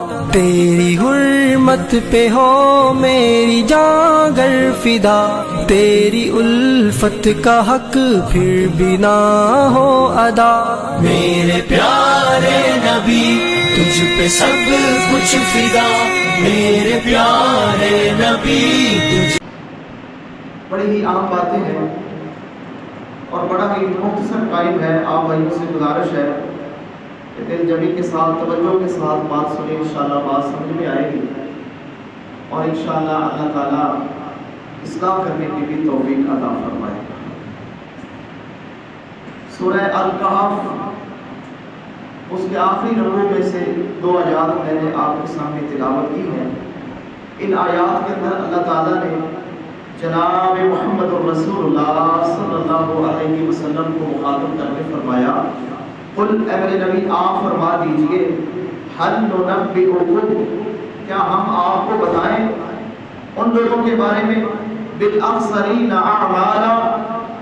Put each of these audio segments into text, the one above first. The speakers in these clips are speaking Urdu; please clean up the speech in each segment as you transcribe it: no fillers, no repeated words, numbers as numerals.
تیری حرمت پہ ہو میری جان گر فدا، تیری الفت کا حق پھر بھی نہ ہو ادا۔ میرے پیارے نبی تجھ پہ سب کچھ فدا، میرے پیارے نبی تجھ۔ بڑی ہی عام باتیں ہیں اور بڑا ہی مختصر ٹائم ہے، آپ بھائیوں سے گزارش ہے کہ دل جمی کے ساتھ توجہ کے ساتھ بات سنیں، انشاءاللہ بات سمجھ میں آئے گی اور انشاءاللہ اللہ تعالیٰ اصلاح کرنے کی بھی توفیق عطا فرمائے گا۔ سورہ الکہف اس کے آخری رکوع میں سے 2 آیات میں نے آپ کے سامنے تلاوت کی ہے۔ ان آیات کے اندر اللہ تعالیٰ نے جناب محمد الرسول اللہ صلی اللہ علیہ وسلم کو مخاطب کر کے فرمایا، قل اے میرے نبی آپ فرما دیجئے، هل ننبئکم کیا ہم آپ کو بتائیں ان لوگوں کے بارے میں بالاخسرین اعمالا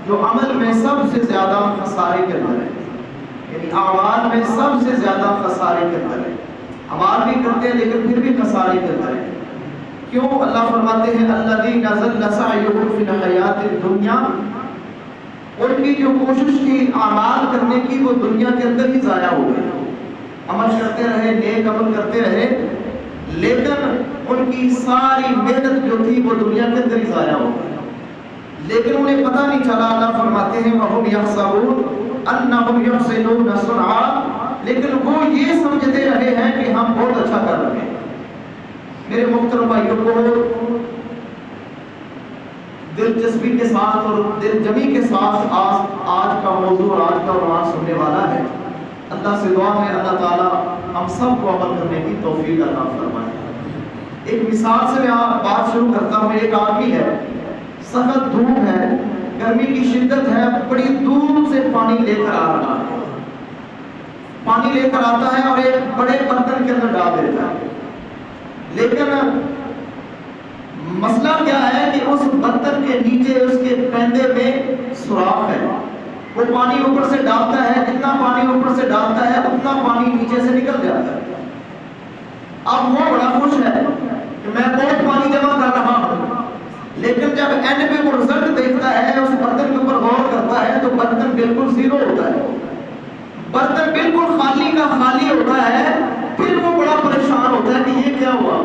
جو عمل میں سب سے زیادہ خسارے کے اندر ہے، یعنی اعمال میں سب سے زیادہ خسارے کے اندر ہے، عمال بھی کرتے ہیں لیکن پھر بھی خسارے کے اندر ہے۔ کیوں؟ اللہ فرماتے ہیں الذین ضل سعیہم فی الحیات الدنیا، ان کی جو کوشش تھی اعمال کرنے کی وہ دنیا کے اندر ہی ضائع ہو گئی، عمل کرتے رہے، نیک عمل کرتے رہے، لیکن ان کی ساری محنت جو تھی وہ دنیا کے اندر ہی ضائع ہو گئی، لیکن انہیں پتہ نہیں چلا۔ اللہ فرماتے ہیں وَهُمْ يَحْسَبُونَ أَنَّهُمْ يُحْسِنُونَ صُنْعًا، لیکن وہ یہ سمجھتے رہے ہیں کہ ہم بہت اچھا کر رہے ہیں۔ میرے محترم بھائیوں کو دلچسپی کے ساتھ اور دل جمی کے ساتھ آج کا موضوع اور آج کا عنوان سننے والا ہے۔ اللہ سے دعا ہے اللہ تعالیٰ ہم سب کو عمل کرنے کی توفیق عطا فرمائے۔ ایک مثال سے میں بات شروع کرتا ہوں۔ ایک آدمی ہے، سخت دھوپ ہے، گرمی کی شدت ہے، بڑی دور سے پانی لے کر آ رہا ہے، پانی لے کر آتا ہے اور ایک بڑے برتن کے اندر ڈال دیتا ہے، لیکن مسئلہ کیا ہے کہ اس برتن کے نیچے اس کے پیندے میں سوراخ ہے۔ وہ پانی اوپر سے ڈالتا ہے، جتنا پانی اوپر سے ڈالتا ہے اتنا پانی نیچے سے نکل جاتا ہے۔ اب وہ بڑا خوش ہے کہ میں بہت پانی جمع کر رہا ہوں، لیکن جب اینڈ پہ وہ رزلٹ دیکھتا ہے، اس برتن کے اوپر غور کرتا ہے تو برتن بالکل زیرو ہوتا ہے، برتن بالکل خالی کا خالی ہوتا ہے۔ پھر وہ بڑا پریشان ہوتا ہے کہ یہ کیا ہوا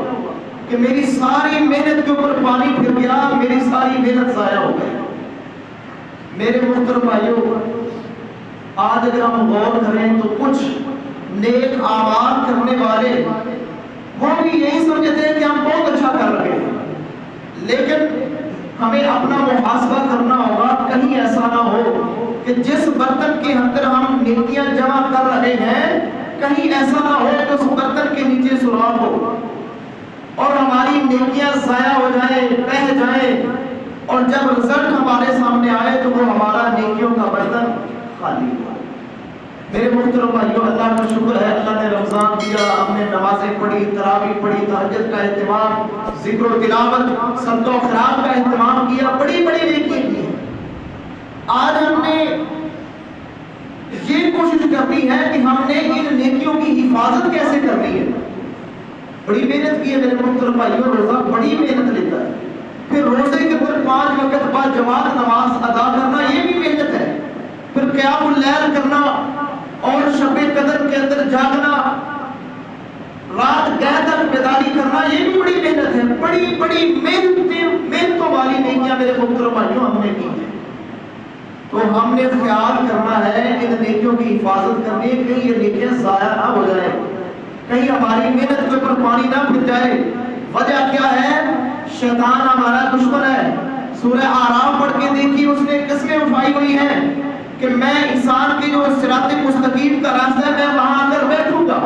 کہ میری ساری محنت کے اوپر پانی پھر گیا، میری ساری محنت ضائع ہو گئی۔ میرے محترم بھائیوں، آج اگر ہم غور کریں تو کچھ نیک اعمال کرنے والے وہ بھی یہی سمجھتے ہیں کہ ہم بہت اچھا کر رہے ہیں، لیکن ہمیں اپنا محاسبہ کرنا ہوگا، کہیں ایسا نہ ہو کہ جس برتن کے اندر ہم نیکیاں جمع کر رہے ہیں کہیں ایسا نہ ہو کہ اس برتن کے نیچے سوراخ ہو اور ہماری نیکیاں ضائع ہو جائیں، بہہ جائیں، اور جب رزلٹ ہمارے سامنے آئے تو وہ ہمارا نیکیوں کا برتن خالی ہوا۔ میرے محترم بھائیوں، اللہ کا شکر ہے، اللہ نے رمضان دیا، ہم نے نمازیں پڑھی، تراویح پڑھی، تہجد کا اہتمام، ذکر و تلاوت، صدقہ و خیرات کا اہتمام کیا، بڑی بڑی نیکیاں کی ہیں۔ آج ہم نے یہ کوشش کرنی ہے کہ ہم نے ان نیکیوں کی حفاظت کیسے کرنی ہے۔ بڑی محنت کی ہے میرے محترم بھائیوں، روزہ بڑی محنت لیتا ہے، پھر روزے کے اوپر 5 وقت بعد جماعت نماز ادا کرنا یہ بھی محنت ہے، پھر قیام اللیل کرنا اور شب قدر کے اندر جاگنا، رات گہر تک بیداری کرنا یہ بھی بڑی محنت ہے، بڑی بڑی محنتوں والی نیکیاں میرے محترم بھائیوں ہم نے کی ہیں۔ تو ہم نے خیال کرنا ہے ان نیکیوں کی حفاظت کرنی ہے، کہیں یہ نیکیاں ضائع نہ ہو جائیں، کہیں ہماری محنت کے اوپر پانی نہ پھر جائے۔ وجہ کیا ہے؟ شیطان ہمارا دشمن ہے۔ سورہ اعراف پڑھ کے دیکھیے، اس نے قسمیں اٹھائی ہوئی ہیں کہ میں انسان کی جو صراط مستقیم کا راستہ ہے میں وہاں آ کر بیٹھوں گا،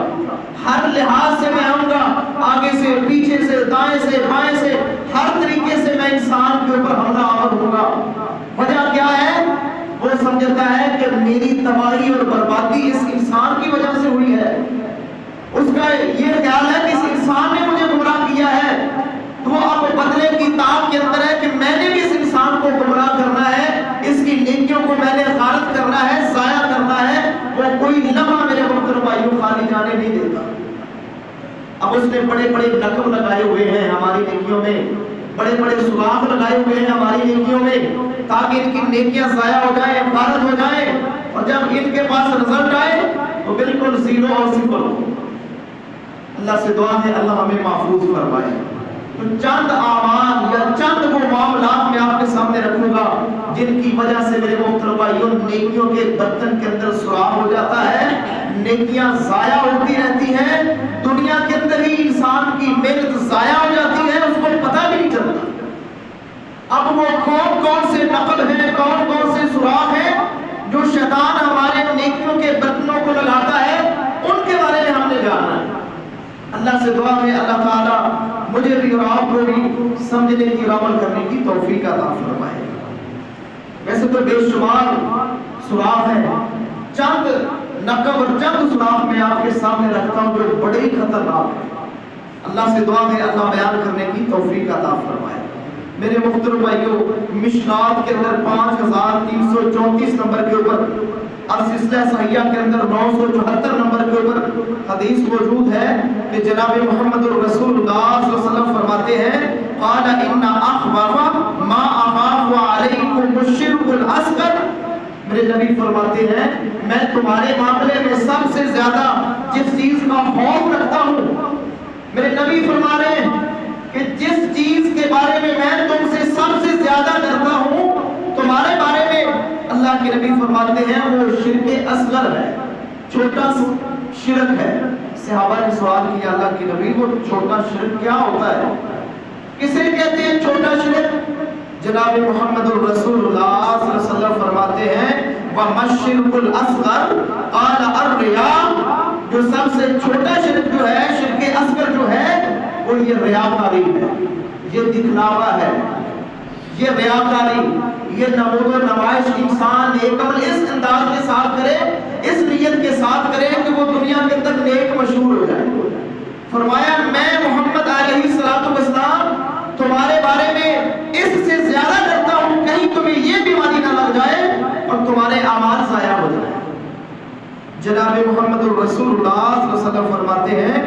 ہر لحاظ سے میں آؤں گا، آگے سے، پیچھے سے، دائیں سے، بائیں سے، ہر طریقے سے میں انسان کے اوپر حملہ آور ہوں گا۔ وجہ کیا ہے؟ وہ سمجھتا ہے کہ میری تباہی اور بربادی اس انسان کی وجہ سے ہوئی ہے، اس کا یہ خیال ہے کہ اس انسان نے مجھے گمراہ کیا ہے، تو وہ اب بدلے کی تاب کے اندر ہے کہ میں نے بھی اس انسان کو گمراہ کرنا ہے، اس کی نیکیوں کو میں نے غارت کرنا ہے، ضائع کرنا ہے۔ وہ کوئی لمحہ میرے محترم بھائیوں خالی جانے نہیں دیتا۔ اب اس نے بڑے بڑے نقب لگائے ہوئے ہیں ہماری نیکیوں میں، بڑے بڑے سوراخ لگائے ہوئے ہیں ہماری نیکیوں میں، تاکہ ان کی نیکیاں ضائع ہو جائیں، غارت ہو جائیں، اور جب ان کے پاس رزلٹ آئے تو بالکل زیرو اور صفر ہو۔ اللہ سے دعا ہے اللہ ہمیں محفوظ فرمائے۔ تو چند اعمال یا چند وہ معاملات میں آپ کے سامنے رکھوں گا جن کی وجہ سے میرے محترم بھائیوں نیکیوں کے برتن کے اندر سوراخ ہو جاتا ہے، نیکیاں ضائع ہوتی رہتی ہیں، دنیا کے اندر ہی انسان کی محنت ضائع ہو جاتی ہے، اس کو پتہ بھی نہیں چلتا۔ اب وہ کون کون سے نقل ہیں، کون کون سے سوراخ ہیں جو شیطان ہمارے نیکیوں کے برتنوں کو لگاتا ہے، ان کے بارے میں ہم نے جاننا ہے۔ اللہ سے دعا ہے اللہ تعالیٰ مجھے بھی اور آپ کو بھی سمجھنے کی اور عمل کرنے کی توفیق عطا فرمائے۔ ویسے تو بے شمار سوراخ ہیں، چند نقب اور چند سوراخ میں آپ کے سامنے رکھتا ہوں جو بڑے ہی خطرناک ہیں۔ اللہ سے دعا ہے اللہ بیان کرنے کی توفیق عطا فرمائے۔ میرے محترم بھائیوں، مشکات کے اندر 5334 نمبر کے اوپر اور سلسلہ صحیحہ کے اندر 974 نمبر کے اوپر حدیث موجود ہے کہ جناب محمد رسول اللہ صلی اللہ علیہ وسلم فرماتے ہیں قال ان اخوف ما اخاف علیکم الشرک الاصغر۔ میرے نبی فرماتے ہیں میں تمہارے معاملے میں سب سے زیادہ جس چیز کا خوف رکھتا ہوں، میرے نبی فرما رہے ہیں کہ جس چیز کے بارے میں میں تم سے سب سے زیادہ ڈرتا ہوں تمہارے بارے میں، اللہ کے نبی فرماتے ہیں وہ شرک اصغر ہے، چھوٹا شرک ہے۔ صحابہ نے سوال کیا اللہ کے نبی وہ چھوٹا شرک کیا ہوتا ہے، کسے کہتے ہیں چھوٹا شرک؟ جناب محمد رسول اللہ صلی اللہ علیہ وسلم فرماتے ہیں وَمَا الشِّرْكُ الْأَصْغَرُ قَالَ الرِّيَاءُ، جو سب سے چھوٹا شرک جو ہے، شرک اصغر جو ہے وہ یہ ریاکاری ہے، یہ دکھلاوا ہے، یہ ریاکاری، یہ نمود و نمائش انسان نیک عمل اس انداز کے ساتھ کرے، اس نیت کے ساتھ کرے کہ وہ دنیا کے اندر نیک مشہور ہو جائے۔ فرمایا میں محمد علیہ السلام تمہارے بارے میں اس سے زیادہ ڈرتا ہوں کہیں تمہیں یہ بیماری نہ لگ جائے اور تمہارے اعمال ضائع ہو جائے۔ جناب محمد رسول اللہ صلی اللہ علیہ وسلم فرماتے ہیں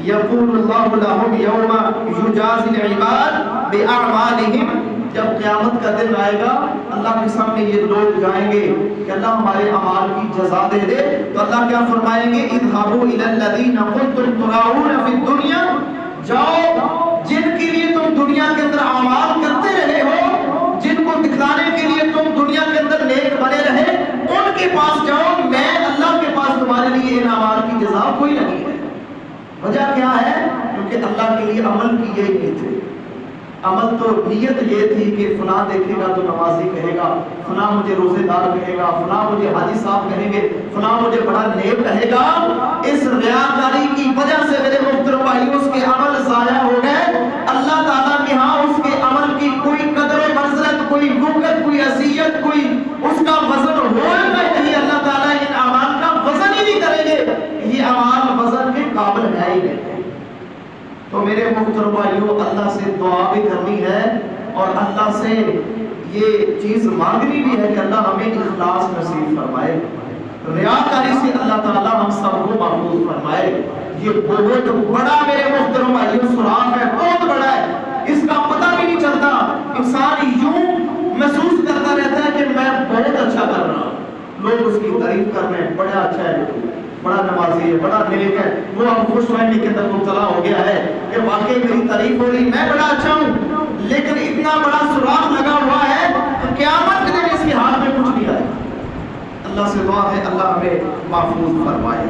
یقول اللہ لہم یوم یجازی العباد باعمالہم، جب قیامت کا دن آئے گا اللہ کے سامنے یہ لوگ جائیں گے کہ اللہ ہمارے اعمال کی جزا دے دے، تو اللہ کیا فرمائیں گے اذهبوا الى الذین کنتم تراؤون فی الدنیا، جاؤ جن کے لیے تم دنیا کے اندر اعمال کرتے رہے ہو، جن کو دکھلانے کے لیے تم دنیا کے اندر نیک بنے رہے، ان کے پاس جاؤ، میں اللہ کے پاس تمہارے لیے ان اعمال کی جزا کوئی نہیں ہے۔ وجہ کیا ہے؟ کیونکہ اللہ کے لیے عمل کی یہی نیت ہے۔ عمل تو نیت یہ تھی کہ فلاں دیکھے گا تو نمازی کہے گا، فلاں مجھے روزے دار کہے گا، فلاں مجھے حاجی صاحب کہیں گے، فلاں مجھے بڑا نیک کہے گا۔ اس ریاکاری کی وجہ سے میرے محترم بھائیوں اس کے عمل ضائع ہو گئے، اللہ تعالیٰ کے ہاں اس کے عمل کی کوئی قدر و منزلت، کوئی وقت، کوئی حیثیت، کوئی اس کا وزن ہوگا نہیں۔ اللہ تعالیٰ ان اعمال کا وزن ہی نہیں کریں گے، یہ اعمال وزن کے قابل ہے ہی نہیں۔ تو میرے محترم بھائیوں اللہ سے دعا بھی کرنی ہے اور اللہ سے یہ چیز مانگنی بھی ہے کہ اللہ ہمیں اخلاص نصیب فرمائے، ریاکاری سے اللہ تعالیٰ ہم سب کو محفوظ فرمائے۔ یہ بہت بڑا میرے محترم بھائیوں سراغ ہے، بہت بڑا ہے، اس کا پتہ بھی نہیں چلتا، انسان یوں محسوس کرتا رہتا ہے کہ میں بہت اچھا کر رہا ہوں، لوگ اس کی تعریف کر رہے ہیں بڑا اچھا ہے، بڑا نمازی ہے، بڑا نیک ہے، وہ اب خوش فہمی کے اندر مبتلا ہو گیا ہے کہ واقعی میری تعریف ہو رہی، میں بڑا اچھا ہوں، لیکن اتنا بڑا سوراخ لگا ہوا ہے کہ قیامت کے دن اس کے ہاتھ میں کچھ نہیں آئے۔ اللہ سے دعا ہے اللہ ہمیں محفوظ فرمائے،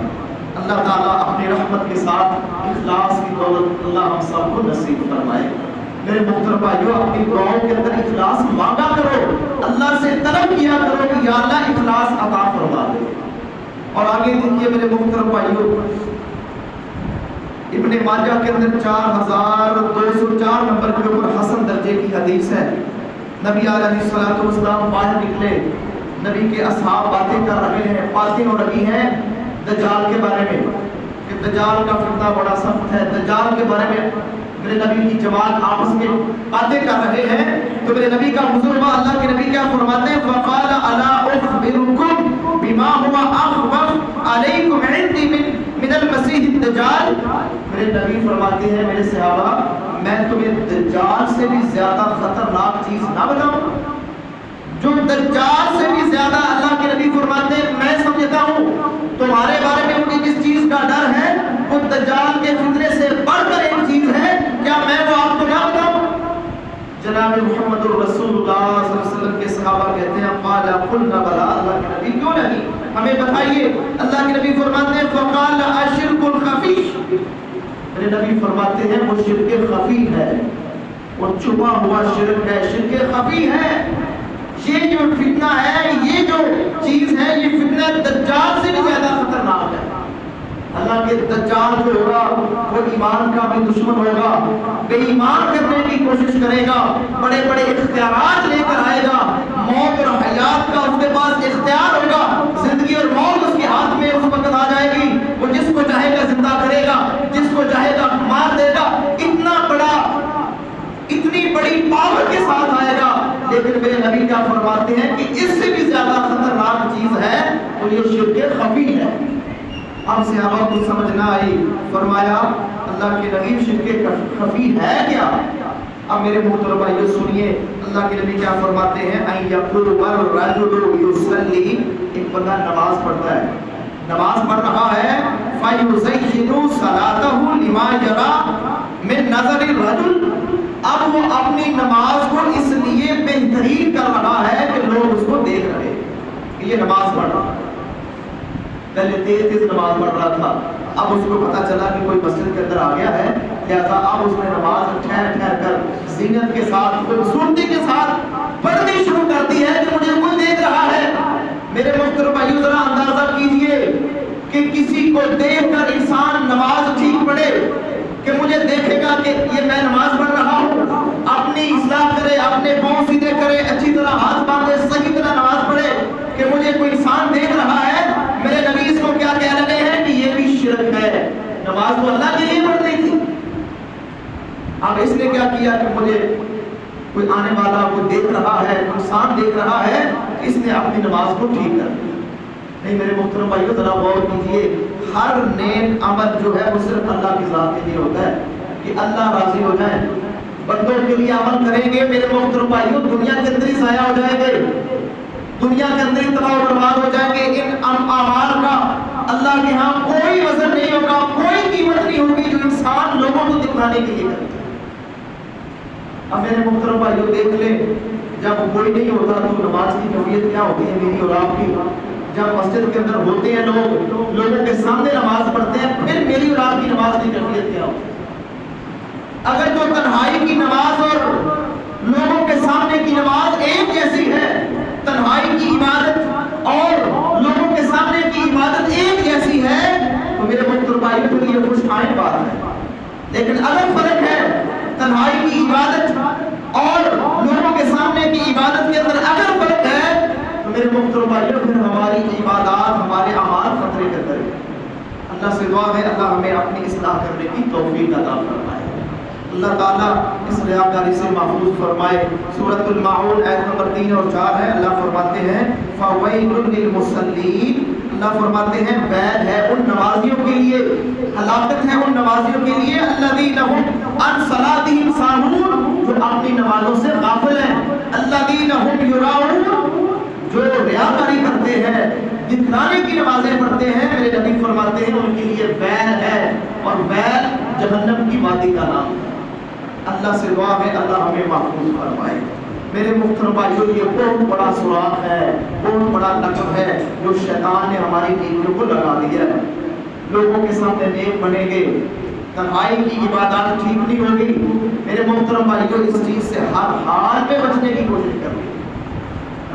اللہ تعالیٰ اپنی رحمت کے ساتھ اخلاص کی دولت اللہ ہم سب کو نصیب فرمائے۔ میرے محترم بھائیوں اپنی دعاؤں کے اندر اخلاص مانگا کرو، اللہ سے طلب کیا کرو کہ یا اللہ اخلاص عطا فرما دے۔ اور آگے دیکھیے میرے محترم بھائیوں ابن ماجہ کے اندر 4204 نمبر کے اوپر حسن درجے کی حدیث ہے، نبی علیہ السلام باہر نکلے، نبی کے اصحاب باتیں کر رہے ہیں، باتیں ہو رہی ہیں دجال کے بارے میں کہ دجال کا فتنہ بڑا سخت ہے، دجال کے بارے میں میرے نبی کی جماعت آپس میں باتیں کر رہے ہیں، تو میرے نبی کا حضور اللہ کے نبی کیا فرماتے ہیں فقال الا اخبركم بما هو اخوف عليكم عندي من من المسیح الدجال, میرے نبی فرماتے ہیں میرے صحابہ میں تمہیں دجال سے بھی زیادہ خطرناک چیز نہ بتاؤں؟ جو دجال سے بھی زیادہ اللہ کے نبی فرماتے ہیں میں سمجھتا ہوں تمہارے بارے میں مجھے جس چیز کا ڈر ہے وہ دجال کے فتنے سے بڑھ کر ایک چیز ہے, کیا میں وہ آپ کو نہ بتاؤں؟ جناب محمد الرسول اللہ صلی اللہ علیہ وسلم کے صحابہ کہتے ہیں قال قلنا بلا, اللہ کے نبی کیوں نہیں, ہمیں بتائیے. اللہ کے نبی فرماتے ہیں فقال اشرک الخفی, میرے نبی فرماتے ہیں وہ شرک خفی ہے, وہ چھپا ہوا شرک ہے, شرک خفی ہے. یہ جو فتنہ ہے, یہ جو چیز ہے, یہ فتنہ دجال سے بھی زیادہ خطرناک ہے. اللہ کے دجال جو ہوگا وہ ایمان کا بھی دشمن ہوگا, بے ایمان کرنے کی کوشش کرے گا, بڑے بڑے اختیارات لے کر آئے گا, موت اور حیات کا اس کے پاس اختیار ہوگا, زندگی اور موت اس کے ہاتھ میں اس وقت آ جائے گی, وہ جس کو چاہے گا زندہ کرے گا, جس کو چاہے گا مار دے گا. اتنی بڑی پاور کے ساتھ آئے گا. لیکن میرے نبی کیا فرماتے ہیں کہ اس سے بھی زیادہ خطرناک چیز ہے تو یہ شرک خفی ہے. اب صحابہ کو سمجھ نہ آئی, فرمایا اللہ کے نبی شرک خفی ہے کیا؟ اب میرے محترم بھائیو سنیے اللہ کے نبی کیا فرماتے ہیں, ان یقرب الرجل یصلی, ایک بندہ نماز پڑھتا ہے, نماز پڑھ رہا ہے, فیزین صلاتہ لما یری من نظر الرجل, اب وہ اپنی نماز کو اس لیے بہترین کر رہا ہے کہ لوگ اس کو دیکھ رہے کہ یہ نماز پڑھ رہا ہے. پہلے تیز نماز پڑھ رہا تھا, اب اس کو پتا چلا کہ کوئی مسجد کے اندر آ گیا ہے, لہذا اب اس نے نماز ٹھہر کر زینت کے ساتھ خوبصورتی کے ساتھ پڑھنی شروع کر دی ہے کہ مجھے کوئی دیکھ رہا ہے. میرے محترم بھائیو ذرا اندازہ کیجئے کہ کسی کو دیکھ کر انسان نماز ٹھیک پڑھے کہ مجھے دیکھے گا کہ یہ میں نماز پڑھ رہا ہوں, اپنی اصلاح کرے, اپنے پاؤں سیدھے کرے, اچھی طرح ہاتھ باندھے, صحیح طرح نماز پڑھے کہ مجھے کوئی انسان دیکھ رہا ہے. میرے نبی اس کو کیا کہہ رہے ہیں کہ یہ بھی شرک ہے. نماز تو اللہ کے لیے پڑھنی تھی, اب اس نے کیا کیا کہ مجھے کوئی آنے والا کوئی دیکھ رہا ہے, کوئی انسان دیکھ رہا ہے, اس نے اپنی نماز کو ٹھیک کر دیا. نہیں میرے محترم بھائیو ذرا غور کیجئے, ہر نیک عمل جو ہے وہ صرف اللہ کی ذات کے لیے ہوتا ہے کہ اللہ راضی ہو جائے. بندوں کے لیے عمل کریں گے میرے محترم بھائیو, دنیا کے اندر ہی ضائع ہو جائیں گے, دنیا کے اندر ہی تباہ و برباد ہو جائیں گے. ان اعمال کا اللہ کے ہاں کوئی وزن نہیں ہوگا, کوئی قیمت نہیں ہوگی جو انسان لوگوں کو دکھانے کے لیے کرتا ہے. اب میرے محترم بھائیو دیکھ لیں, جب کوئی نہیں ہوتا تو نماز کی کیفیت کیا ہوتی ہے میری اور آپ کی. جب مسجد کے اندر ہوتے ہیں لوگ, لوگوں کے سامنے نماز پڑھتے ہیں, پھر میری اور آپ کی نماز کی کیفیت کیا ہوتی ہے. اگر جو تنہائی کی نماز اور لوگوں کے سامنے کی نماز ایک جیسی ہے, تنہائی کی عبادت اور لوگوں کے سامنے کی عبادت ایک جیسی ہے, تو میرے محترم بھائیو کے لیے خوش آئند بات ہے. لیکن اگر فرق ہے تنہائی کی عبادت اور لوگوں کے سامنے کی عبادت کے اندر اگر فرق ہے تو میرے محترم بھائیو پھر ہماری عبادات, ہمارے اعمال خطرے کے اندر ہیں. اللہ سے دعا ہے اللہ ہمیں اپنی اصلاح کرنے کی توفیق عطا فرمائے. اللہ تعالیٰ اس ریاکاری سے محفوظ فرمائے. سورۃ الماعون آیت نمبر 3 اور 4 ہے. اللہ فرماتے ہیں فَوَيْلٌ لِّلْمُصَلِّينَ, اللہ فرماتے ہیں ویل ہے ان نمازیوں کے لیے, ہلاکت ہے ان نمازیوں کے لیے, الَّذِينَ هُمْ عَنْ صَلَاتِهِمْ سَاهُونَ, جو اپنی نمازوں سے غافل ہیں, الَّذِينَ هُمْ يُرَاءُونَ, جو ریاکاری کرتے ہیں, دکھلانے کی نمازیں پڑھتے ہیں. میرے نبی فرماتے ہیں ان کے لیے ویل ہے, اور ویل جہنم کی وادی کا نام ہے. اللہ سے دعا ہے اللہ ہمیں محفوظ فرمائے. میرے محترم بھائیو یہ بہت بڑا سراغ ہے, بہت بڑا لقب ہے جو شیطان نے ہماری نیکیوں کو لگا دیا ہے. لوگوں کے سامنے نیک بنیں گے, تنہائی کی عبادات ٹھیک نہیں ہوگی. میرے محترم بھائیو اس چیز سے ہر حال میں بچنے کی کوشش کریں.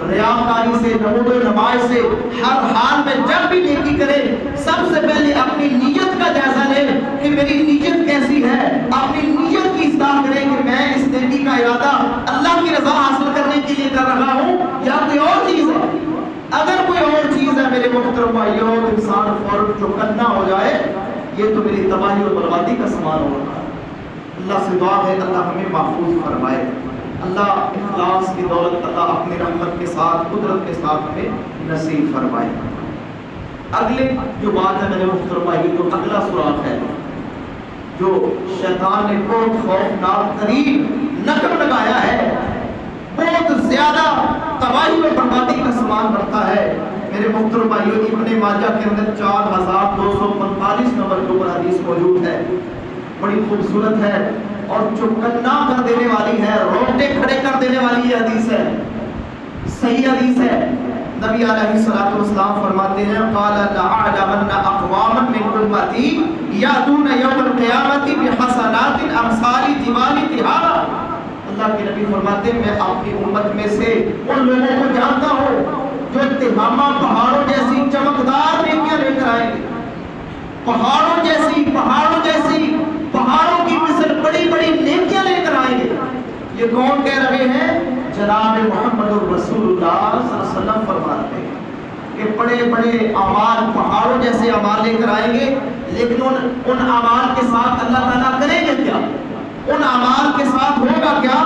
ریاکاری سے, نمود و نمائش سے ہر حال میں جب بھی نیکی کرے سب سے پہلے اپنی نیت کا جائزہ لے کہ میری نیت کیسی ہے. اپنی نیت کی اصلاح کرے کہ میں اس نیکی کا ارادہ اللہ کی رضا حاصل کرنے کے لیے کر رہا ہوں یا کوئی اور چیز ہے. اگر کوئی اور چیز ہے میرے محترم بھائیو, انسان فوراً چوکنا ہو جائے, یہ تو میری تباہی اور بربادی کا سامان ہوگا. اللہ سے دعا ہے اللہ ہمیں محفوظ فرمائے. اللہ اخلاص کی دولت اللہ اپنی رحمت کے ساتھ, قدرت کے ساتھ ہمیں نصیب فرمائے. اگلے جو بات ہے میرے محترم بھائی، جو اگلا سوراخ ہے جو شیطان نے بہت خوفناک ترین نقب لگایا ہے، بہت زیادہ تباہی اور بربادی کا سامان بنتا ہے میرے محترم بھائیوں، ابن ماجہ کے اندر 4245 نمبر کے اوپر حدیث موجود ہے، بڑی خوبصورت ہے اور چوکنا کر دینے والی ہے، روٹے کھڑے کر دینے والی یہ حدیث ہے، صحیح حدیث ہے۔ نبی علیہ الصلوۃ والسلام فرماتے ہیں قال لأعلمن اقواما من امتی یاتون یوم القیامۃ بحسنات امثال جبال تہامہ، اللہ کے نبی فرماتے ہیں میں اپنی امت میں سے ان لوگوں کو جانتا ہوں جو تہامہ پہاڑوں جیسی چمکدار نیکیاں لے کر آئیں گے، پہاڑوں جیسی پہاڑوں کی مثل بڑی بڑی نیکیاں لے کر آئیں گے۔ یہ کون کہہ رہے ہیں؟ جناب محمد الرسول اللہ صلی اللہ علیہ وسلم فرماتے ہیں کہ بڑے بڑے اعمال پہاڑوں جیسے اعمال لے کر آئیں گے، لیکن ان اعمال کے ساتھ اللہ تعالیٰ کریں گے کیا؟ ان اعمال کے ساتھ ہوگا کیا؟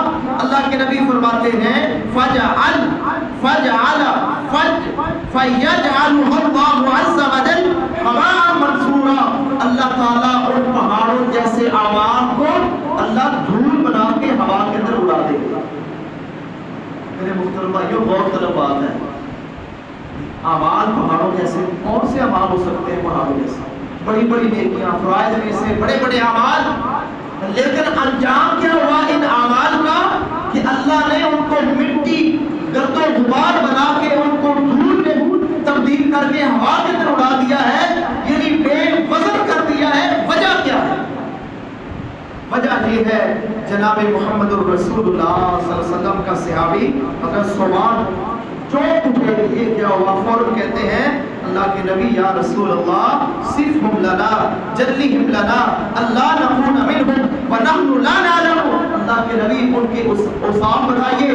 اللہ کے نبی فرماتے ہیں فَيَجْعَلُهُ اللَّهُ عَزَّ وَجَلَّ هَبَاءً مَنْثُورًا، اللہ تعالیٰ ان پہاڑوں جیسے اعمال کو اللہ دھول بنا کے ہوا کے اندر اڑا دے گا۔ میرے محترم بھائیوں، غور طلب بات ہے، اعمال پہاڑوں جیسے، کون سے اعمال ہو سکتے ہیں پہاڑوں جیسے؟ بڑی بڑی نیکیاں، فرائض میں سے بڑے بڑے اعمال، لیکن انجام کیا ہوا ان اعمال کا کہ اللہ نے ان کو مٹی گرد و غبار بنا کے ان کو دھول میں تبدیل کر کے ہوا کے اندر اڑا دیا ہے، یعنی بے وزن کر دیا ہے۔ وجہ کیا ہے؟ وجہ یہ ہے جناب محمد الرسول اللہ صلی اللہ علیہ وسلم کا صحابی حضرت ثوبان چونک اٹھے، یہ کیا ہوا؟ فوراً کہتے ہیں اللہ کے نبی یا رسول اللہ صفہم لنا جلیہم لنا اللہ نکون منہم ونحن لا نعلم، اللہ کے نبی ان کے اوصاف بتائیے،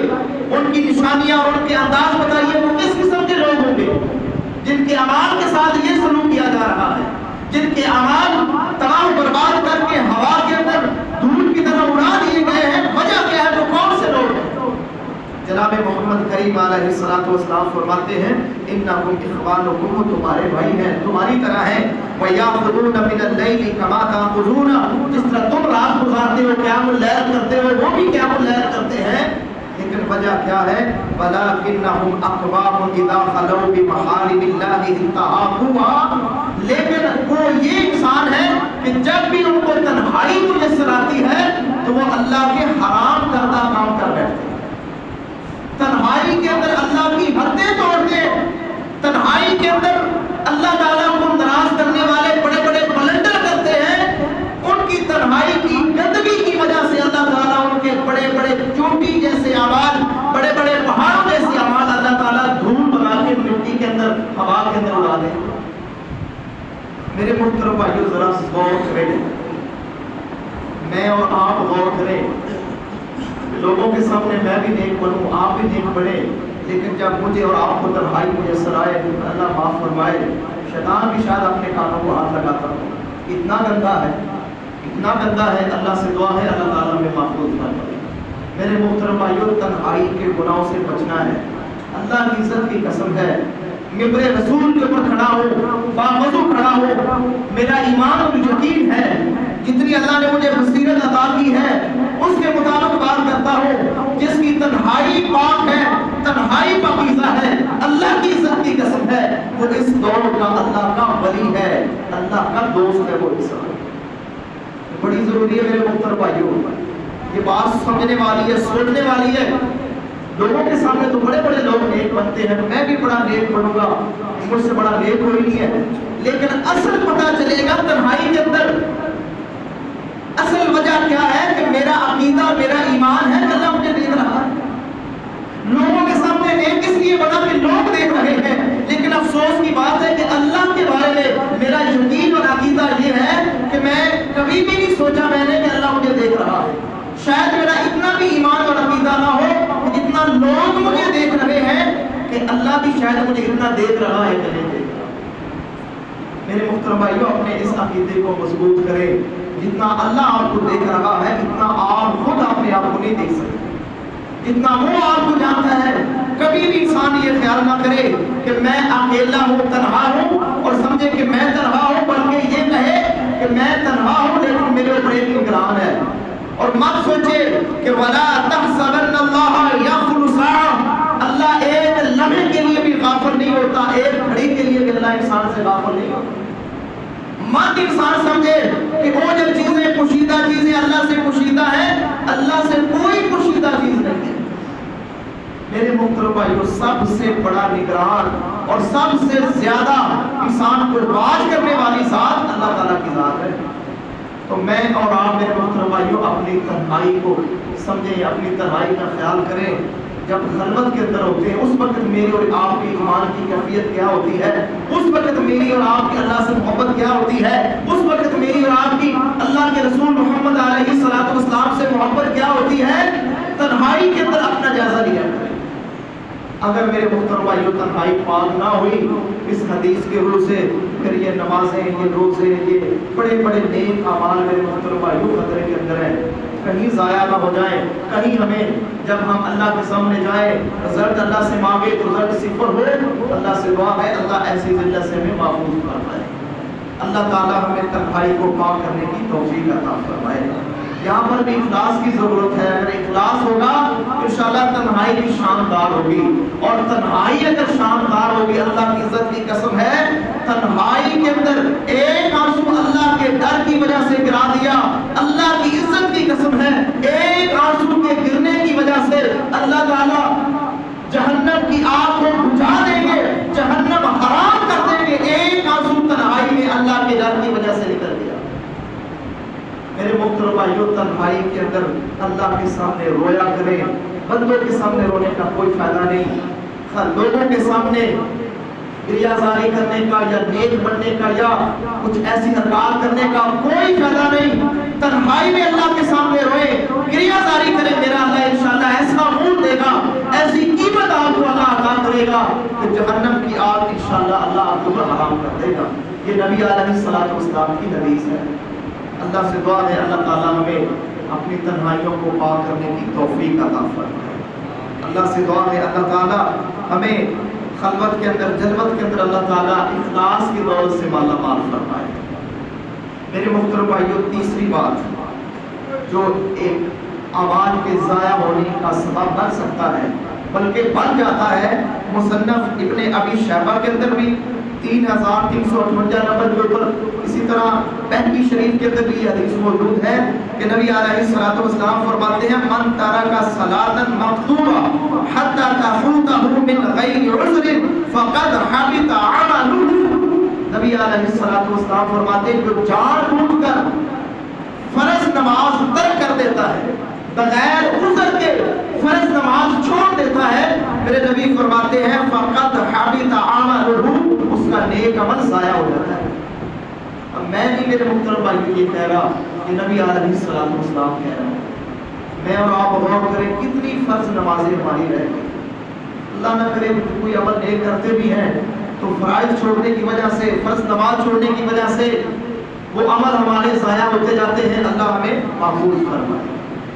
ان کی نشانیاں اور ان کے انداز بتائیے، وہ کس قسم کے لوگ ہوں گے جن کے اعمال کے ساتھ یہ سلوک کیا جا رہا ہے، جن کے اعمال تمام برباد کر کے ہوا کے اندر دھول کی طرح اڑا دیے گئے ہیں۔ وجہ کیا ہے؟ وہ کون سے لوگ ہیں؟ جناب محمد کریم علیہ الصلوۃ والسلام فرماتے ہیں انکم اخوانکم، وہ تمہارے بھائی ہیں، تمہاری طرح ہیں، وَيَأْخُذُونَ مِنَ اللَّيْلِ كَمَا تَأْخُذُونَ، جس طرح تم رات گزارتے ہو، قیام اللیل کرتے ہو، وہ بھی قیام اللیل کرتے ہیں، لیکن وجہ کیا ہے؟ وَلَكِنَّهُمْ أَقْوَامٌ إِذَا خَلَوْا بِمَحَارِمِ اللَّهِ انتَهَكُوهَا، لیکن وہ یہ انسان ہے کہ جب بھی ان کو تنہائی میسر آتی ہے تو وہ اللہ کے حرام کردہ کام کر بیٹھتے ہیں، تنہائی کے اندر اللہ کی حدیں توڑتے ہیں، تنہائی کے اندر اللہ تعالیٰ کو ناراض کرنے والے بڑے بڑے بلنڈر کرتے ہیں، ان کی تنہائی کی گندگی کی وجہ سے اللہ تعالیٰ ان کے بڑے بڑے چوٹی جیسے اعمال، بڑے بڑے پہاڑوں جیسے اعمال اللہ تعالیٰ دھول بنا کے مٹی کے اندر، ہوا کے اندر اڑا دیں۔ میرے محترم بھائیوں، ذرا غور کریں، میں اور آپ غور کریں، لوگوں کے سامنے میں بھی نیک بنوں، آپ بھی نیک بنے، لیکن جب مجھے اور آپ کو تنہائی میسر آئے، اللہ معاف فرمائے، شیطان بھی شاید اپنے کانوں کو ہاتھ لگاتا ہو، اتنا گندا ہے، اتنا گندا ہے۔ اللہ سے دعا ہے اللہ تعالیٰ میں محفوظ فرمائے۔ میرے محترم بھائیوں، تنہائی کے گناہوں سے بچنا ہے، اللہ کی عزت کی قسم ہے، ممبر رسول کے اوپر کھڑا ہو، باوضو کھڑا ہو، میرا ایمان اور یقین ہے جتنی اللہ نے مجھے بصیرت عطا کی ہے اس کے مطابق بات کرتا ہوں، جس کی تنہائی پاک ہے، تنہائی پاکیزہ ہے، اللہ کی عزت کی قسم ہے، وہ اس دور کا اللہ کا ولی ہے، اللہ کا دوست ہے، وہ انسان بڑی ضروری ہے۔ میرے محترم بھائیوں، یہ بات سمجھنے والی ہے، سوچنے والی ہے۔ لوگوں کے سامنے تو بڑے بڑے لوگ نیک بنتے ہیں، میں بھی بڑا نیک بنوں گا، مجھ سے بڑا نیک کوئی نہیں ہے، لیکن اصل پتہ چلے گا تنہائی کے اندر۔ اصل وجہ کیا ہے کہ میرا عقیدہ، میرا ایمان ہے، اللہ مجھے دیکھ رہا ہے۔ لوگوں کے سامنے نیک اس لیے بنا کہ لوگ دیکھ رہے ہیں، لیکن افسوس کی بات ہے کہ اللہ کے بارے میں میرا یقین اور عقیدہ یہ ہے کہ میں کبھی بھی نہیں سوچا میں نے کہ اللہ مجھے دیکھ رہا ہے۔ شاید میرا اتنا بھی ایمان اور عقیدہ نہ ہو کہ اتنا لوگ مجھے دیکھ رہے ہیں کہ اللہ بھی شاید مجھے اتنا دیکھ رہا ہے کہ نہیں دیکھ رہا۔ میرے محترم بھائیوں، اپنے اس عقیدے کو مضبوط کریں، جتنا اللہ آپ کو دیکھ رہا ہے اتنا آپ خود اپنے آپ کو نہیں دیکھ سکتے۔ اتنا وہ آپ کو جانتا ہے. کبھی بھی انسان یہ خیال نہ کرے کہ میں اکیلا ہوں، تنہا ہوں، اور سمجھے کہ میں تنہا ہوں، بلکہ یہ کہے کہ میں تنہا ہوں لیکن میرے اوپر ایک نگران ہے. اور مت سوچے کہ وَلَا تَحْسَبَنَّ اللَّهَ يَغْفِلُ سَاعَةً، اللہ ایک لمحے کے لیے بھی غافل نہیں ہوتا، ایک گھڑی کے لیے بھی اللہ انسان سے غافل نہیں ہوتا. مت انسان سمجھے کہ وہ جب چیزیں پوشیدہ چیزیں اللہ سے پوشیدہ ہیں، اللہ سے کوئی پوشیدہ چیز نہیں ہے. میرے محترم بھائیو، سب سے بڑا نگران اور سب سے زیادہ انسان کو واج کرنے والی ذات اللہ تعالیٰ کی ذات ہے. تو میں اور آپ میرے محترم بھائیو اپنی تنہائی کو سمجھیں، اپنی تنہائی کا خیال کریں. جب خلوت کے اندر ہوتے ہیں اس وقت میری اور آپ کی ایمان کی کیفیت کیا ہوتی ہے، اس وقت میری اور آپ کی اللہ سے محبت کیا ہوتی ہے، اس وقت میری اور آپ کی اللہ کے رسول محمد علیہ الصلوۃ والسلام سے محبت کیا ہوتی ہے. تنہائی کے اندر اپنا جائزہ لیا کریں. اگر میرے محترم بھائیو تنہائی پاک نہ ہوئی اس حدیث کے روح سے، پھر یہ نمازیں، یہ روزے، یہ بڑے بڑے نیک اعمال میرے محترم بھائیو خطرے کے اندر ہیں. کہیں ضائع نہ ہو جائیں، کہیں ہمیں جب ہم اللہ کے سامنے جائیں رزلٹ اللہ سے مانگے تو رزلٹ صفر ہو. اللہ سے دعا ہے اللہ ایسی ذلت سے ہمیں محفوظ فرمائے. اللہ تعالیٰ ہمیں تنہائی کو پاک کرنے کی توفیق عطا فرمائے. یہاں پر بھی اخلاص کی ضرورت ہے. اگر اخلاص ہوگا انشاءاللہ تنہائی بھی شاندار ہوگی، اور تنہائی اگر شاندار ہوگی اللہ کی عزت کی قسم ہے تنہائی کے اندر ایک آنسو اللہ کے ڈر کی وجہ سے گرا دیا، اللہ کی عزت کی قسم ہے ایک آنسو کے گرنے کی وجہ سے اللہ تعالیٰ جہنم کی آگ کو بجھا دیں گے، جہنم حرام کر دیں گے. ایک آنسو تنہائی میں اللہ کے ڈر کی وجہ سے نکل گیا. میرے محترم بھائیو تنہائی کے اندر اللہ کے سامنے رویا کریں. بندوں کے سامنے رونے کا کوئی فائدہ نہیں. لوگوں کے سامنے گریازاری کرنے کا یا نیک بننے کا یا کچھ ایسی حرکات کرنے کا کوئی فائدہ نہیں. تنہائی میں اللہ کے سامنے روئے، گریازاری کرے، میرا اللہ انشاءاللہ ایسا مول دے گا، ایسی قیمت آپ کو اللہ عطا کرے گا کہ جہنم کی آگ انشاءاللہ اللہ آپ کو حرام کر دے گا. یہ نبی علیہ الصلوۃ والسلام کی حدیث ہے. اللہ سے دعا ہے اللہ تعالیٰ ہمیں اپنی تنہائیوں کو پاک کرنے کی توفیق عطا فرمائے. اللہ سے دعا ہے اللہ تعالیٰ ہمیں خلوت کے اندر جلوت کے اندر اللہ تعالیٰ اخلاص کی دولت سے مالا مال فرمائے. میرے محترم بھائیو تیسری بات جو ایک اعمال کے ضائع ہونے کا سبب بن سکتا ہے بلکہ بن جاتا ہے، مصنف ابن ابی شیبہ کے اندر بھی 3358 نمبر کے اوپر، اسی طرح بہقی شریف کے اندر بھی یہ حدیث موجود ہے کہ نبی علیہ الصلوۃ والسلام فرماتے ہیں من ترک صلاۃ مکتوبہ حتی تفوتہ من غیر عذر فقد حبط عملہ. نبی علیہ الصلوۃ والسلام فرماتے ہیں جو جان بوجھ کر فرض نماز ترک کر دیتا ہے، بغیر عذر کے فرض نماز چھوڑ دیتا ہے، میرے نبی فرماتے ہیں فقد حبط عملہ، اس کا نیک عمل ضائع ہو جاتا ہے. اب میں نہیں میرے محترم بھائیو یہ کہہ رہا کہ نبی علیہ الصلوۃ والسلام کہہ رہا ہے. میں اور آپ غور کریں کتنی فرض نمازیں ہماری رہ گئی. اللہ نہ کرے کوئی عمل نیک کرتے بھی ہیں تو فرائض چھوڑنے کی وجہ سے، فرض نماز چھوڑنے کی وجہ سے وہ عمل ہمارے ضائع ہوتے جاتے ہیں. اللہ ہمیں محفوظ فرمائے.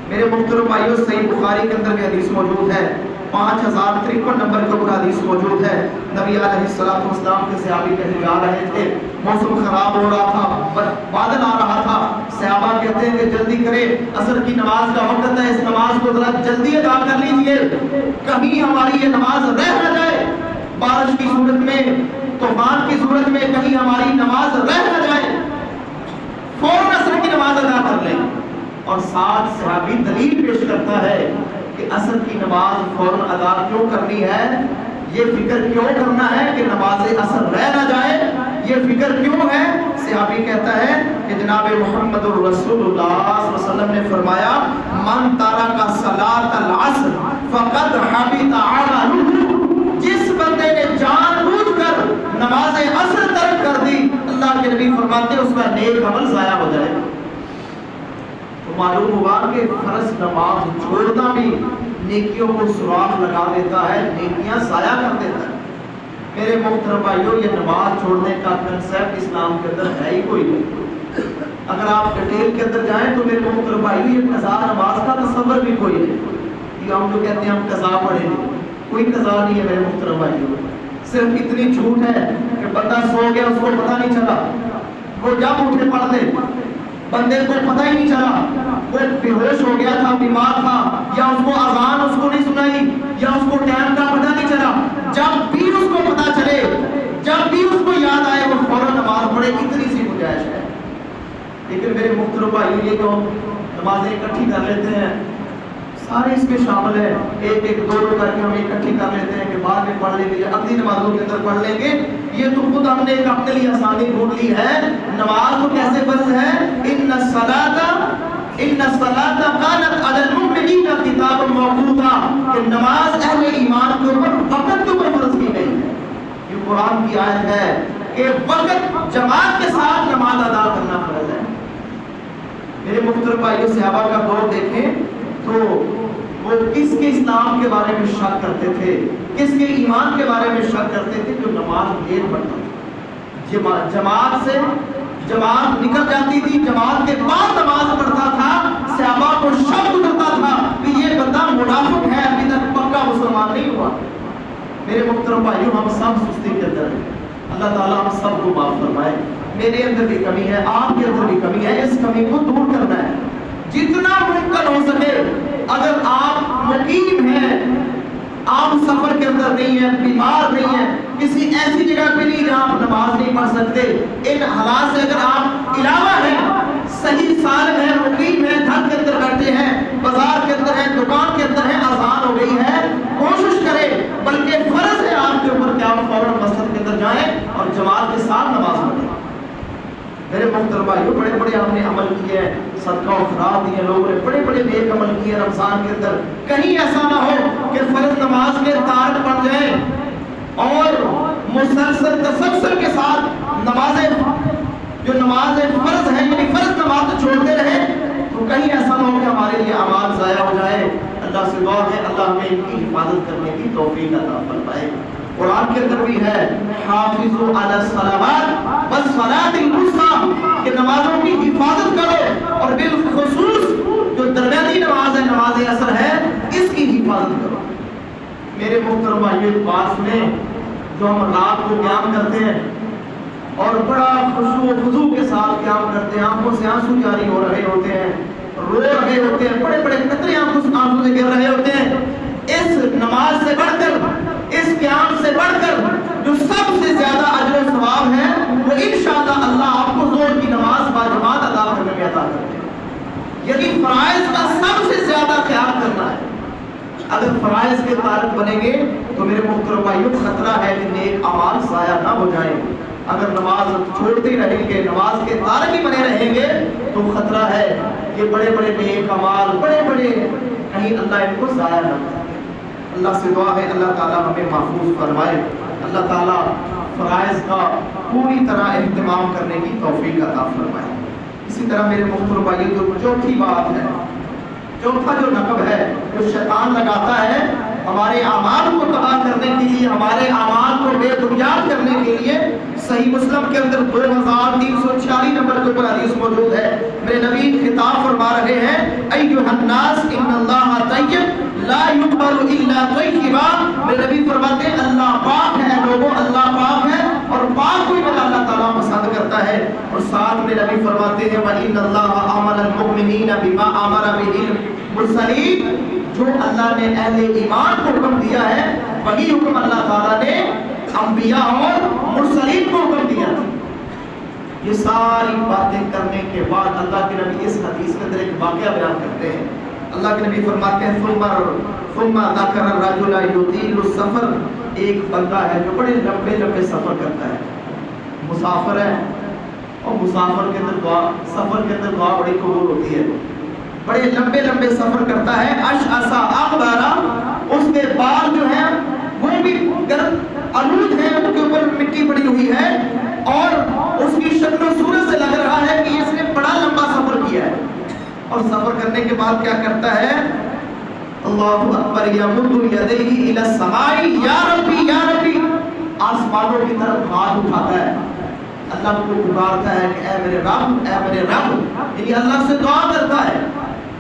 میرے محترم بھائیو صحیح بخاری کے اندر بھی حدیث موجود ہے، 5053 نمبر کے اوپر حدیث موجود ہے. نبی علیہ الصلوۃ والسلام کے صحابی کہیں جا رہے تھے، موسم خراب ہو رہا تھا، بادل آ رہا تھا. صحابہ کہتے ہیں کہ جلدی کرے، عصر کی نماز کا وقت ہے، اس نماز کو ذرا جلدی ادا کر لیجئے، کہیں ہماری یہ نماز رہ نہ جائے. بارش کی صورت میں، طوفان کی صورت میں کہیں ہماری نماز رہ نہ جائے، فوراً عصر کی نماز ادا کر لیں. اور ساتھ صحابی دلیل پیش کرتا ہے کہ عصر کی نماز فوراً ادا کیوں کرنی ہے، یہ فکر کیوں کرنا ہے کہ نماز عصر رہ نہ جائے، یہ فکر کیوں ہے. صحابی کہتا ہے کہ جناب محمد رسول اللہ صلی اللہ علیہ وسلم نے فرمایا من ترک صلاۃ العصر فقد حبط عملہ، جس بندے نے جان بوجھ کر نماز عصر ترک کر دی، اللہ کے نبی فرماتے ہیں اس کا نیک عمل ضائع ہو جائے گا. تو معلوم ہوا کہ فرض نماز چھوڑنا بھی نیکیوں کو سراغ لگا دیتا ہے، نیکیاں ضائع کر دیتا ہے. میرے محترم بھائیو یہ نماز چھوڑنے کا کنسیپٹ اسلام کے اندر ہے ہی کوئی نہیں. اگر آپ ڈیٹیل کے اندر جائیں تو میرے محترم بھائیو یہ قضا نماز کا تصور بھی کوئی نہیں. کہ ہم جو کہتے ہیں ہم قضا پڑھیں گے، کوئی قضا نہیں ہے میرے محترم بھائیوں، صرف اتنی جھوٹ ہے کہ بندہ سو گیا اس کو پتہ نہیں چلا، وہ جب اٹھے پڑھ لے بندے کو پتہ ہی نہیں چلا، وہ بے ہوش ہو گیا تھا، بیمار تھا، یا اس کو اذان اس کو نہیں سنائی، یا اس کو ٹائم کا پتہ نہیں چلا، جب بھی اس کو پتہ چلے، جب بھی اس کو یاد آئے وہ فوراً نماز پڑھے، اتنی سی گنجائش ہے۔ لیکن میرے محترم بھائیوں یہ جو نمازیں اکٹھی کر لیتے ہیں سارے اس میں شامل ہیں، ایک ایک دو دو کر کے ہم اکٹھی کر لیتے ہیں کہ بعد میں پڑھ لیں گے یا اگلی نمازوں کے اندر پڑھ لیں گے، یہ تو خود ہم نے ایک اپنے لیے آسانی ڈھونڈ لی ہے۔ نماز تو کیسے فرض ہے؟ ان الصلاۃ کانت علی المؤمنین کتابا موقوتا، کہ نماز اہل ایمان کے اوپر وقت کے اوپر فرض کی گئی ہے۔ یہ قرآن کی آیت ہے کہ وقت جماعت کے ساتھ نماز ادا کرنا فرض ہے۔ میرے محترم بھائیوں، صحابہ کا دور دیکھیں تو وہ کس کے اسلام کے بارے میں شک کرتے تھے، کس کے ایمان کے بارے میں شک کرتے تھے؟ جو نماز دیر پڑھتا تھا، جماعت نکل جاتی تھی، جماعت کے بعد نماز پڑھتا تھا، صحابہ کو شک گزرتا تھا کہ یہ بندہ منافق ہے، ابھی تک پکا مسلمان نہیں ہوا۔ میرے محترم بھائیوں، ہم سب سستی کے اندر ہیں، اللہ تعالیٰ ہم سب کو معاف فرمائے۔ میرے اندر بھی کمی ہے، آپ کے اندر بھی کمی ہے، اس کمی کو دور کرنا ہے جتنا ممکن ہو سکے۔ اگر آپ مقیم ہیں، آپ سفر کے اندر نہیں ہیں، بیمار نہیں ہیں، کسی ایسی جگہ پہ نہیں جہاں آپ نماز نہیں پڑھ سکتے، ان حالات سے اگر آپ علاوہ ہیں، صحیح سالم ہیں، مقیم ہیں، گھر کے اندر بیٹھے ہیں، بازار کے اندر ہیں، دکان کے اندر ہیں، اذان ہو گئی ہے، کوشش کریں، بلکہ فرض ہے آپ کے اوپر کہ آپ فوراً مسجد کے اندر جائیں اور جماعت کے ساتھ نماز پڑھیں۔ میرے محترم بھائیوں، بڑے بڑے ہم نے عمل کیے ہیں، صدقہ و خیرات دیے، لوگوں نے بڑے بڑے نیک عمل کیے ہیں رمضان کے اندر۔ کہیں ایسا نہ ہو کہ فرض نماز کے تارک پڑ جائیں اور مسلسل تسلسل کے ساتھ نمازیں جو نماز فرض ہے یعنی فرض نماز چھوڑتے رہے، تو کہیں ایسا نہ ہو کہ ہمارے لیے اعمال ضائع ہو جائے۔ اللہ سے دعا ہے اللہ ہمیں ان کی حفاظت کرنے کی توفیق عطا فرمائے۔ قرآن کے اندر بھی ہے حافظوا علی الصلوات والصلاۃ الوسطی، کہ نمازوں کی حفاظت کرو، اور بالخصوص جو درمیانی نماز ہے، نماز عصر ہے، اس کی حفاظت کرو۔ میرے محترم بھائیوں، پاس میں جو ہم رات کو قیام کرتے ہیں اور بڑا خشوع و خضوع کے ساتھ قیام کرتے ہیں، آنکھوں سے آنسو جاری ہو رہے ہوتے ہیں، رو رہے ہوتے ہیں، بڑے بڑے قطرے آنکھوں سے گر رہے ہوتے ہیں، اس نماز سے بڑھ کر، اس قیام سے بڑھ کر جو سب سے زیادہ اجر و ثواب ہے وہ انشاءاللہ اللہ آپ کو ظہر کی نماز باجماعت ادا کرنے میں عطا کرے گا۔ یعنی فرائض کا سب سے زیادہ خیال کرنا ہے۔ اگر فرائض کے تارک بنیں گے تو میرے محترم بھائیوں خطرہ ہے کہ نیک اعمال ضائع نہ ہو جائیں۔ اگر نماز چھوڑتے رہیں گے، نماز کے تارک ہی بنے رہیں گے تو خطرہ ہے کہ بڑے بڑے نیک اعمال، بڑے بڑے کہیں اللہ ان کو ضائع نہ کرے۔ اللہ سے دعا ہے اللہ تعالیٰ ہمیں محفوظ فرمائے، اللہ تعالیٰ فرائض کا پوری طرح اہتمام کرنے کی توفیق عطا فرمائے۔ اسی طرح میرے محترم بھائیوں، جو چوتھی بات ہے، چوتھا جو نقب ہے جو شیطان لگاتا ہے ہمارے اعمال کو تباہ کرنے کے لیے، ہمارے اعمال کو بے بنیاد کرنے کے لیے، صحیح مسلم کے اندر 2346 نمبر کے اوپر حدیث موجود ہے۔ میرے نبی خطاب فرما رہے ہیں ایھا الناس ان اللہ طیب لا یقبل الا طیبا۔ میرے نبی فرماتے ہیں اللہ پاک ہے، لوگوں اللہ پاک ہے اور پاک کو ہی اللہ تعالیٰ پسند کرتا ہے۔ اور ساتھ میں نبی فرماتے ہیں وَإِنَّ اللَّهَ أَمَرَ الْمُؤْمِنِينَ بِمَا أَمَرَ بِهِ الْمُرْسَلِينَ، جو اللہ نے اہل ایمان کو حکم دیا ہے وہی حکم اللہ تعالیٰ نے انبیاء اور مرسلین کو حکم دیا تھا۔ یہ ساری باتیں کرنے کے بعد اللہ کے نبی اس حدیث کے اندر ایک واقعہ بیان کرتے ہیں۔ اللہ کے نبی فرماتے ہیں ثم ذکر الرجل یطیل السفر، ایک بندہ ہے جو بڑے لمبے لمبے سفر کرتا ہے، مسافر ہے، اور مسافر کے اندر دعا، سفر کے اندر دعا بڑی قبول ہوتی ہے، بڑے لمبے لمبے سفر کرتا ہے، اشعث اغبرا، اس کے بال جو ہیں وہ بھی گرد آلود ہیں، ان کے اوپر مٹی پڑی ہوئی ہے، اور اس کی شکل و صورت سے لگ رہا ہے کہ اس نے بڑا لمبا سفر کیا ہے۔ اور سفر کرنے کے بعد کیا کرتا ہے؟ اللہ اکبر، یمد یدیہ الی السماء، یا ربی یا ربی، آسمانوں کی طرف ہاتھ اٹھاتا ہے، اللہ کو پکارتا ہے کہ اے میرے رب، اے میرے رب، یعنی اللہ سے دعا کرتا ہے۔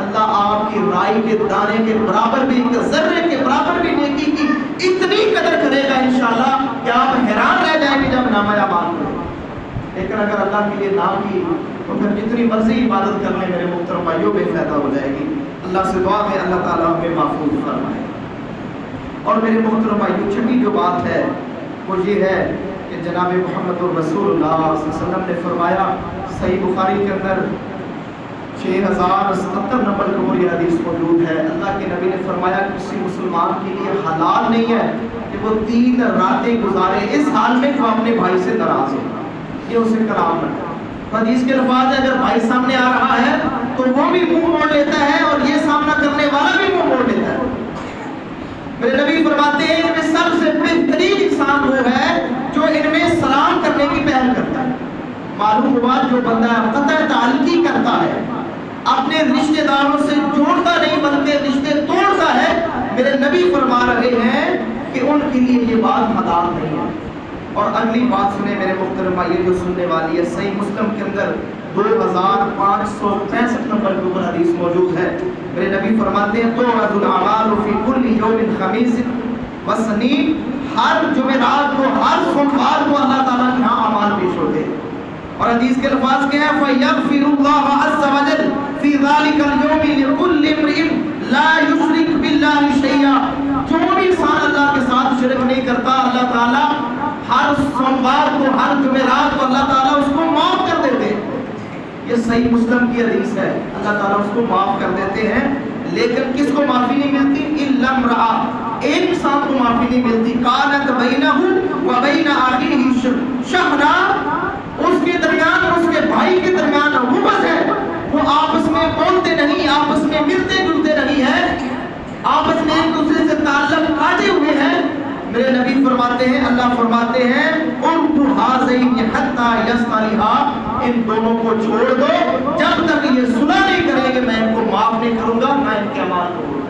اللہ آپ کی رائی کے دانے کے برابر بھی, ذرے کے برابر بھی نیکی کی اتنی قدر کرے گا انشاءاللہ کہ آپ حیران رہ جائیں گے جب نامہ اعمال کریں. لیکن اگر اللہ کے لیے نہ کی تو پھر جتنی مرضی عبادت کرنے میرے محترم بھائیوں بے فائدہ ہو جائے گی. اللہ سے دعا ہے اللہ تعالیٰ ہمیں محفوظ فرمائے. اور میرے محترم بھائیوں چھٹی جو بات ہے وہ یہ ہے کہ جناب محمد رسول اللہ صلی اللہ علیہ وسلم نے فرمایا, صحیح بخاری کے اندر 6077 نمبر کا وہ حدیث موجود ہے, اللہ کے نبی نے فرمایا کسی مسلمان کے لیے حلال نہیں ہے کہ وہ 3 راتیں گزارے اس حال میں جو اپنے بھائی سے ناراض ہو. یہ اسے کلام ہے. حدیث کے الفاظ ہے اگر بھائی سامنے آ رہا ہے تو وہ بھی منہ موڑ لیتا ہے اور یہ سامنا کرنے والا بھی منہ موڑ لیتا ہے. میرے نبی فرماتے ہیں ان میں سب سے بہترین انسان وہ ہے جو ان میں سلام کرنے کی پہل کرتا ہے. معلوم ہوا جو بندہ قطع تعلقی کرتا ہے, اپنے رشتہ داروں سے جوڑتا نہیں بلکہ رشتے توڑتا ہے, میرے نبی فرما رہے ہیں کہ ان کے لیے یہ بات حلال نہیں ہے. اور اگلی بات سنیں میرے محترم بھائی جو سننے والی ہے, صحیح مسلم کے اندر 2565 نمبر کے اوپر حدیث موجود ہے. میرے نبی فرماتے ہیں تعرض الاعمال فی کل یوم خمیس وسنین, ہر جمعرات کو ہر سوموار کو اللہ تعالیٰ کے ہاں اعمال پیش ہوتے ہیں. اور حدیث کے الفاظ کیا ہے فَيَغْفِرُ اللَّهُ عَزَّ وَجَلَّ فِي ذَلِكَ الْيَوْمِ لِكُلِّ امْرِئٍ لَا يُشْرِكُ بِاللَّهِ شَيْئًا. جو بھی انسان اللہ کے ساتھ شرک نہیں کرتا, اللہ تعالیٰ ہر سوموار کو ہر جمعرات کو اللہ تعالیٰ اس کو معاف کر دیتے ہیں. یہ صحیح مسلم کی حدیث ہے, اللہ تعالیٰ اس کو معاف کر دیتے ہیں. لیکن کس کو معافی نہیں ملتی؟ الا امرأ, ایک انسان کو معافی نہیں ملتی. کانت بینہ و بین اخیہ شحنہ, اس کے درمیان اور اس کے بھائی کے درمیان غبط ہے, وہ آپس میں بولتے نہیں, آپس میں ملتے جلتے نہیں ہیں, آپس میں ایک دوسرے سے تعلق کاٹے ہوئے ہیں. میرے نبی فرماتے ہیں, اللہ فرماتے ہیں انکو حاضین حتی یصطلحا, ان دونوں کو چھوڑ دو جب تک یہ صلح نہیں کریں گے میں ان کو معاف نہیں کروں گا نہ ان کے اعمال کو.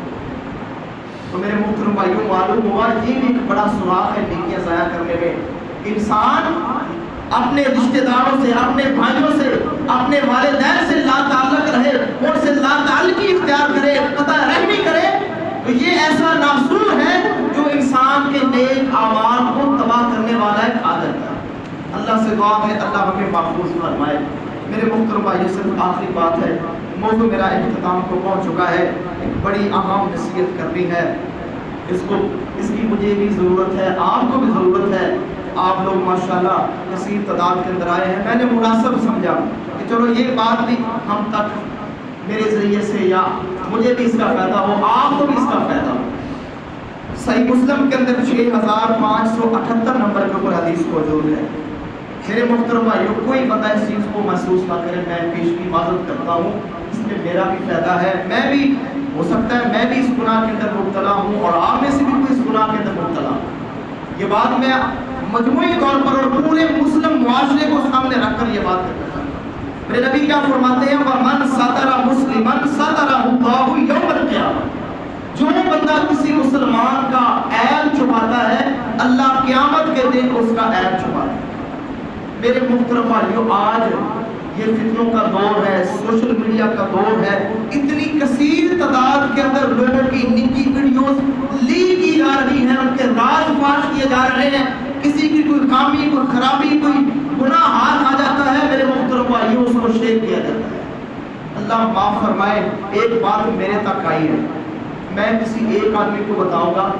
تو میرے محترم بھائیوں معلوم ہوا یہ بھی ایک بڑا سراغ ہے نیکیاں ضائع کرنے میں. انسان اپنے رشتہ داروں سے, اپنے بھائیوں سے, اپنے والدین سے لا تعلق رہے, ان سے لا تعلقی اختیار کرے, قطع رحمی کرے, تو یہ ایسا ناسور ہے جو انسان کے نیک اعمال کو تباہ کرنے والا ایک عادت ہے. اللہ سے دعا ہے اللہ ہمیں محفوظ فرمائے. میرے محترم بھائی صرف آخری بات ہے, موضوع میرا اختتام کو پہنچ چکا ہے. ایک بڑی اہم نصیحت کرنی ہے, اس کی مجھے بھی ضرورت ہے, آپ کو بھی ضرورت ہے. آپ لوگ ماشاءاللہ کثیر تعداد کے اندر آئے ہیں, میں نے مناسب سمجھا کہ چلو یہ بات بھی ہم تک میرے ذریعے سے یا مجھے بھی اس کا فائدہ ہو, آپ کو بھی اس کا فائدہ ہو. صحیح مسلم کے اندر 6578 نمبر کے اوپر حدیث موجود ہے. میرے محترم بھائیوں کوئی بندہ اس چیز کو محسوس نہ کرے, میں پیش کی معذرت کرتا ہوں, اس میں میرا بھی فائدہ ہے. میں بھی ہو سکتا ہے میں بھی اس گناہ کے اندر مبتلا ہوں اور آپ میں سے بھی کوئی اس گناہ کے اندر مبتلا ہوں. یہ بات میں مجموعی طور پر اور پورے مسلم معاشرے کو سامنے رکھ کر یہ بات کرنا چاہتا ہوں. میرے نبی کیا فرماتے ہیں وَمَنْ سَتَرَ مُسْلِمًا سَتَرَهُ اللَّهُ يَوْمَ الْقِيَامَةِ, جو بندہ کسی مسلمان کا عیب چھپاتا ہے اللہ قیامت کے دن اس کا عیب چھپاتا ہے. میرے محترم بھائیوں آج یہ فتنوں کا دور ہے, سوشل میڈیا کا دور ہے, اتنی کثیر تعداد کے اندر لوگوں کی نجی ویڈیوز لیک کی جا رہی ہیں, ان کے راز فاش کیے جا رہے ہیں, کسی کی کوئی خامی, کوئی خرابی, کوئی گناہ ہاتھ آ جاتا ہے, میرے محترم بھائیوں اس کو شیئر کیا جاتا ہے. اللہ معاف فرمائے, ایک بات میرے تک آئی ہے, میں کسی ایک آدمی کو بتاؤں گا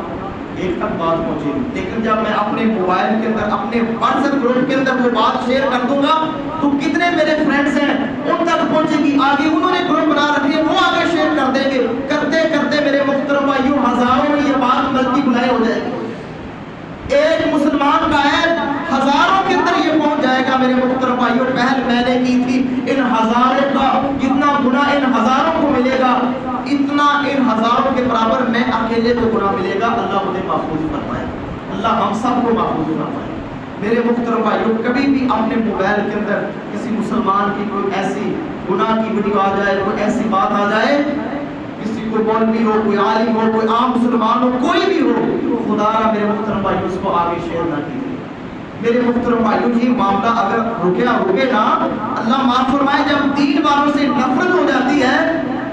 ایک تک بات پہنچے گی, لیکن جب میں اپنے موبائل کے اندر اپنے واٹس ایپ گروپ کے اندر وہ بات شیئر کر دوں گا تو کتنے میرے فرینڈز ہیں ان تک پہنچے گی. آگے انہوں نے گروپ بنا رکھے ہیں, وہ آگے شیئر کر دیں گے, کرتے کرتے میرے محترم بھائیوں ہزاروں میں یہ بات ملٹی پلائی ہو جائے گی. ایک مسلمان کا عیب ہزاروں کے اندر یہ پہنچ جائے گا. میرے محترم بھائیوں پہل میں نے کی تھی, ان ہزاروں کا جتنا گناہ ان ہزاروں کو ملے گا اتنا ان ہزاروں کے برابر میں اکیلے کو گناہ ملے گا. اللہ مجھے محفوظ فرمائے, اللہ ہم سب کو محفوظ فرمائے. میرے محترم بھائیوں کبھی بھی اپنے موبائل کے اندر کسی مسلمان کی کوئی ایسی گناہ کی ویڈیو آ جائے, کوئی ایسی بات آ جائے, کسی کوئی مولوی ہو, کوئی عالم ہو, کوئی عام مسلمان ہو, کوئی بھی ہو, خدا را میرے محترم بھائیوں اس کو آگے شیئر نہ کیجیے. میرے محترم بھائیوں یہ معاملہ اگر رکے نا, اللہ معاف فرمائے, جب 3 باروں سے نفرت ہو جاتی ہے